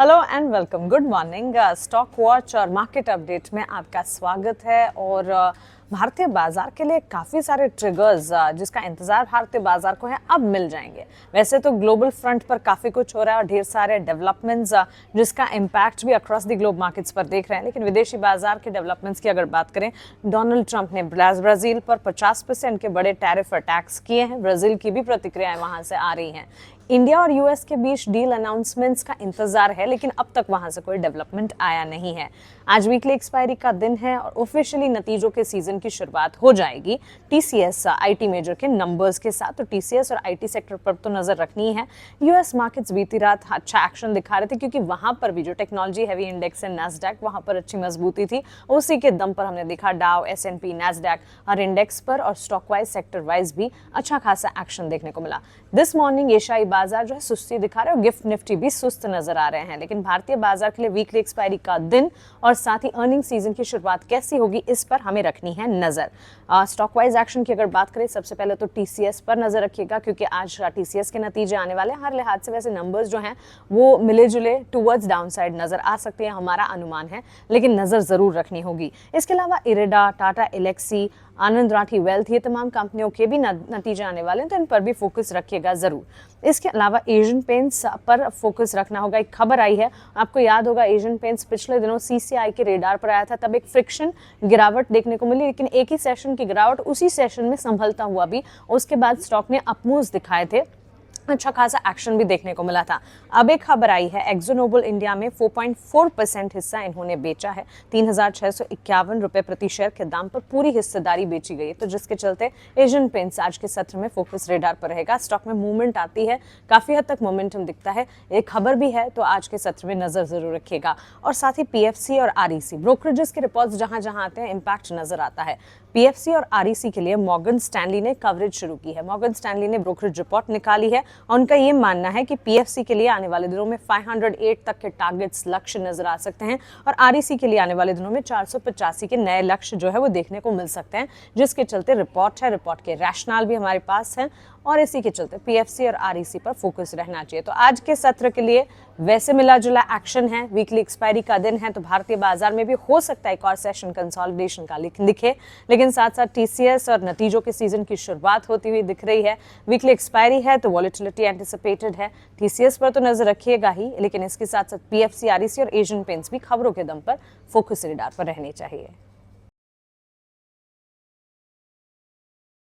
Hello and welcome, good morning. Stock watch और market update में आपका स्वागत है। और भारतीय बाजार के लिए काफ़ी सारे ट्रिगर्स जिसका इंतजार भारतीय बाजार को है अब मिल जाएंगे। वैसे तो ग्लोबल फ्रंट पर काफ़ी कुछ हो रहा है और ढेर सारे डेवलपमेंट्स जिसका इम्पैक्ट भी अक्रॉस द ग्लोब मार्केट्स पर देख रहे हैं। लेकिन विदेशी बाजार के डेवलपमेंट्स की अगर बात करें, डोनाल्ड ट्रंप ने ब्राज़ील पर 50% के बड़े टैरिफ अटैक्स किए हैं। ब्राज़ील की भी प्रतिक्रियाएं वहां से आ रही हैं। इंडिया और यूएस के बीच डील अनाउंसमेंट्स का इंतजार है, लेकिन अब तक वहां से कोई डेवलपमेंट आया नहीं है। आज वीकली एक्सपायरी का दिन है और ऑफिशियली नतीजों के सीजन की शुरुआत हो जाएगी टीसीएस आईटी मेजर के नंबर्स के साथ। तो टीसीएस और आईटी सेक्टर पर तो नजर रखनी है। यूएस मार्केट्स बीती रात अच्छा एक्शन दिखा रहे थे, क्योंकि वहां पर भी जो टेक्नोलॉजी हैवी इंडेक्स है नैस्डैक, वहां पर अच्छी मजबूती थी। उसी के दम पर हमने देखा डाउ, एसएनपी, नैस्डैक और इंडेक्स पर और स्टॉक वाइज सेक्टर वाइज भी अच्छा खासा एक्शन देखने को मिला। दिस मॉर्निंग एशियाई बाजार जो है सुस्ती दिखा रहे हैं और गिफ्ट निफ्टी भी सुस्त नजर आ रहे हैं। लेकिन भारतीय बाजार के लिए वीकली एक्सपायरी का दिन और साथ ही अर्निंग सीजन की शुरुआत कैसी होगी, इस पर हमें रखनी है नजर। स्टॉक वाइज एक्शन की अगर बात करें, सबसे पहले तो टीसीएस पर नजर रखिएगा, क्योंकि आज टीसीएस के नतीजे आने वाले हैं। हर लिहाज से वैसे नंबर्स जो हैं वो मिले जुले टूवर्ड्स डाउनसाइड नजर आ सकते हैं, हमारा अनुमान है, लेकिन नजर जरूर रखनी होगी। इसके अलावा इरेडा, टाटा एलेक्सी, आनंद राठी वेल्थ, ये तमाम कंपनियों के भी नतीजे आने वाले हैं, तो इन पर भी फोकस रखिएगा जरूर। इसके अलावा एशियन पेंट्स पर फोकस रखना होगा। एक खबर आई है, आपको याद होगा एशियन पेंट्स पिछले दिनों सीसीआई के रेडार पर आया था, तब एक फ्रिक्शन गिरावट देखने को मिली, लेकिन एक ही सेशन की गिरावट उसी सेशन में संभलता हुआ भी उसके बाद स्टॉक ने अपमूव्स दिखाए थे, अच्छा खासा एक्शन भी देखने को मिला था। अब एक खबर आई है, एक्सोनोबल इंडिया में 4.4% हिस्सा इन्होंने बेचा है। 3,651 रुपए प्रति शेयर के दाम पर पूरी हिस्सेदारी बेची गई है, तो जिसके चलते एशियन पेंट्स आज के सत्र में फोकस रेडार पर रहेगा। स्टॉक में मूवमेंट आती है, काफी हद तक मोमेंटम दिखता है, एक खबर भी है, तो आज के सत्र में नजर जरूर रखिएगा। और साथ ही पीएफसी और आरईसी ब्रोकरेजेस के रिपोर्ट्स जहां जहां आते हैं इंपैक्ट नजर आता है। पीएफसी और आरईसी के लिए मॉर्गन स्टैनली ने कवरेज शुरू की है। मॉर्गन स्टैनली ने ब्रोकरेज रिपोर्ट निकाली है और उनका ये मानना है कि पीएफसी के लिए आने वाले दिनों में 508 तक के टारगेट्स लक्ष्य नजर आ सकते हैं और आरईसी के लिए आने वाले दिनों में 485 के नए लक्ष्य जो है वो देखने को मिल सकते हैं, जिसके चलते रिपोर्ट है, रिपोर्ट के रैशनल भी हमारे पास हैं और इसी के चलते पीएफसी और आरईसी पर फोकस रहना चाहिए। तो आज के सत्र के लिए वैसे मिला जुला एक्शन है, वीकली एक्सपायरी का दिन है, तो भारतीय बाजार में भी हो सकता है एक और सेशन कंसोलिडेशन का दिखे, लेकिन साथ साथ टीसीएस और नतीजों के सीजन की शुरुआत होती हुई दिख रही है। वीकली एक्सपायरी है तो वॉलेटिलिटी एंटिसिपेटेड है। टीसीएस पर तो नजर रखिएगा ही, लेकिन इसके साथ साथ पीएफसी, आरईसी और एशियन पेंट्स भी खबरों के दम पर फोकस रेडार पर रहने चाहिए।